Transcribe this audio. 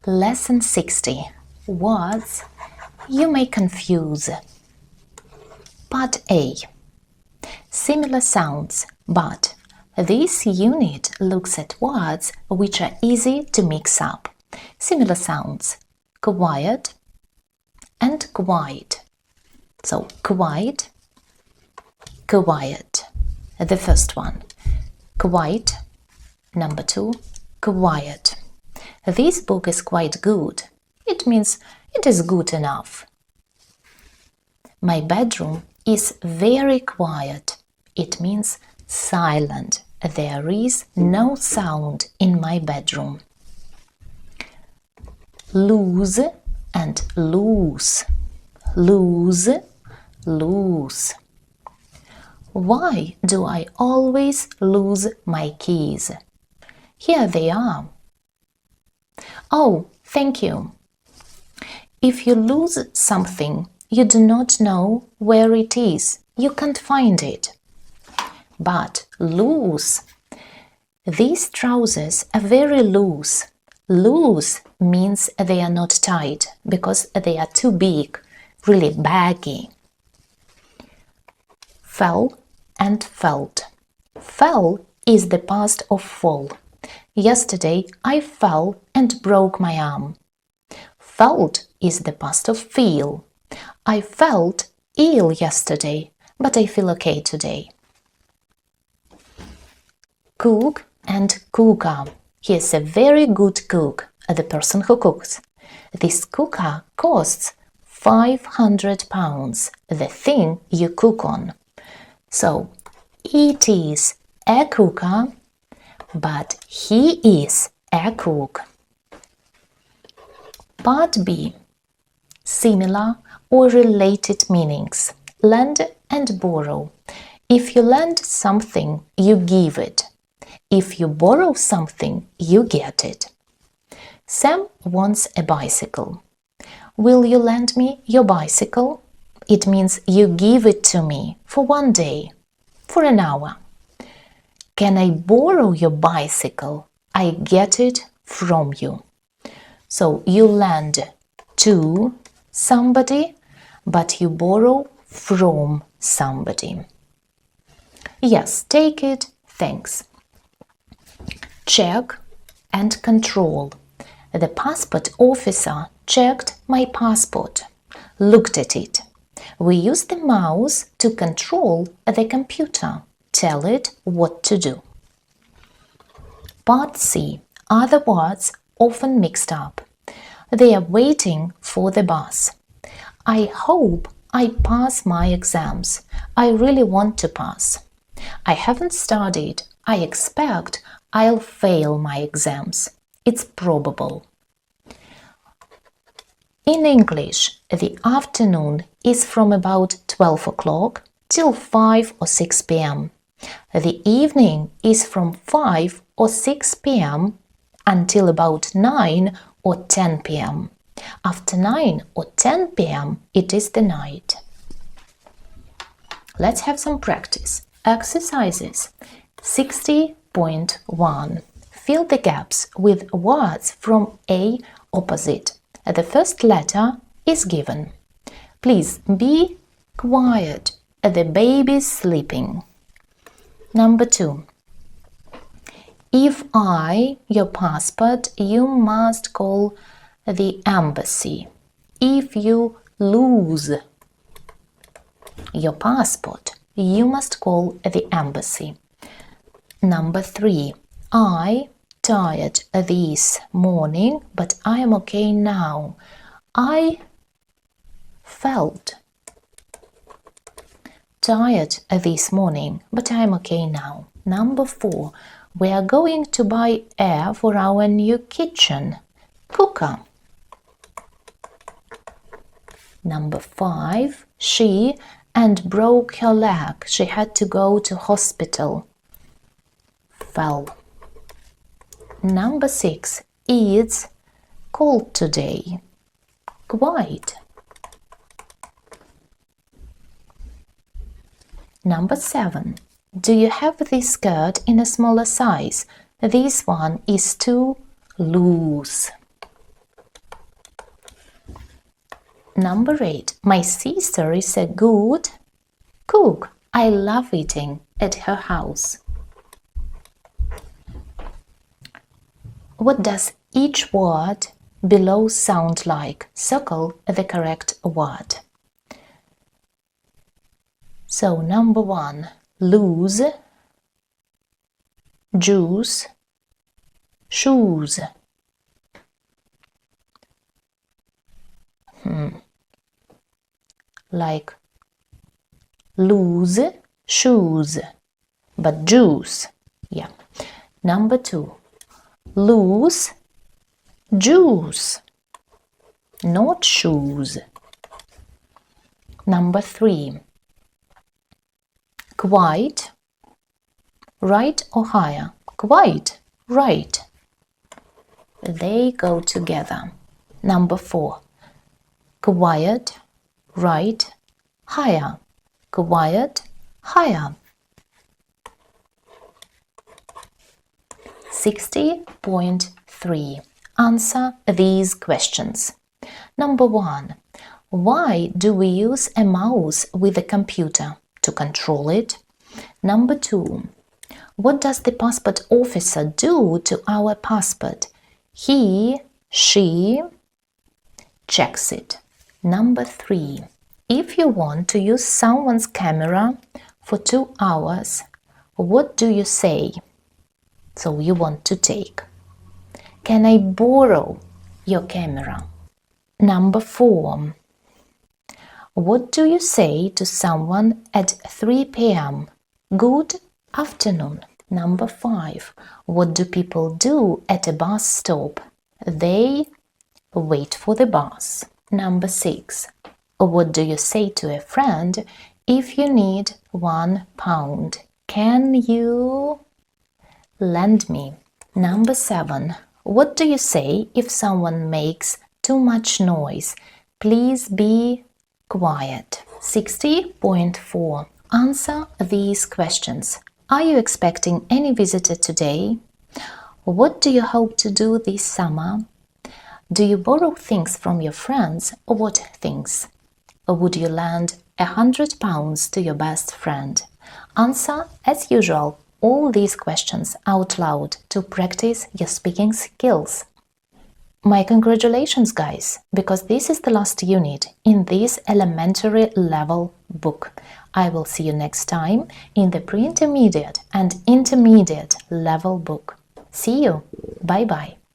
Lesson 60. Words you may confuse. Part A. Similar sounds, but this unit looks at words which are easy to mix up. Similar sounds: quiet and quiet. So, quiet, quiet. The first one. Quiet. Number 2. Quiet. This book is quite good. It means it is good enough. My bedroom is very quiet. It means silent. There is no sound in my bedroom. Lose and loose. Lose, loose. Why do I always lose my keys? Here they are. Oh, thank you. If you lose something, you do not know where it is. You can't find it. But loose. These trousers are very loose. Loose means they are not tight because they are too big, really baggy. Fell and felt. Fell is the past of fall. Yesterday I fell and broke my arm. Felt is the past of feel. I felt ill yesterday, but I feel okay today. Cook and cooker. He is a very good cook, the person who cooks. This cooker costs £500, the thing you cook on. So, it is a cooker, but he is a cook. Part B. Similar or related meanings. Lend and borrow. If you lend something, you give it. If you borrow something, you get it. Sam wants a bicycle. Will you lend me your bicycle? It means you give it to me for one day, for an hour. Can I borrow your bicycle? I get it from you. So you lend to somebody, but you borrow from somebody. Yes, take it, thanks. Check and control. The passport officer checked my passport, looked at it. We use the mouse to control the computer, tell it what to do. Part C. Other words often mixed up. They are waiting for the bus. I hope I pass my exams. I really want to pass. I haven't studied. I expect I'll fail my exams. It's probable. In English, the afternoon is from about 12 o'clock till 5 or 6 p.m. The evening is from 5 or 6 p.m. until about 9 or 10 p.m. After 9 or 10 p.m. it is the night. Let's have some practice. Exercises. 60.1. Fill the gaps with words from A opposite. The first letter is given. Please be quiet. The baby's sleeping. Number 2. If your passport, you must call the embassy. If you lose your passport, you must call the embassy. Number 3. I tired this morning, but I am okay now. I felt tired this morning, but I am okay now. Number 4. We are going to buy air for our new kitchen cooker. Number 5. She broke her leg. She had to go to hospital. Fell. Number 6. It's cold today. Quite. Number 7. Do you have this skirt in a smaller size? This one is too loose. Number 8. My sister is a good cook. I love eating at her house. What does each word below sound like? Circle the correct word. So, number 1. Lose, juice, shoes. Like lose, shoes, but juice. Yeah. Number 2. Lose, juice, not shoes. Number 3. Quite, right or higher? Quite, right. They go together. Number 4. Quiet, right, higher. Quiet, higher. 60.3. Answer these questions. Number 1. Why do we use a mouse with a computer? To control it. Number 2. What does the passport officer do to our passport? He, she checks it. Number 3. If you want to use someone's camera for 2 hours, what do you say? So you want to take. Can I borrow your camera? Number 4. What do you say to someone at 3 p.m.? Good afternoon. Number 5. What do people do at a bus stop? They wait for the bus. Number 6. What do you say to a friend if you need £1? Can you lend me? Number 7. What do you say if someone makes too much noise? Please be quiet. 60.4. Answer these questions. Are you expecting any visitor today? What do you hope to do this summer? Do you borrow things from your friends? Or what things? Or would you lend £100 to your best friend? Answer, as usual, all these questions out loud to practice your speaking skills. My congratulations, guys, because this is the last unit in this elementary level book. I will see you next time in the pre-intermediate and intermediate level book. See you. Bye-bye.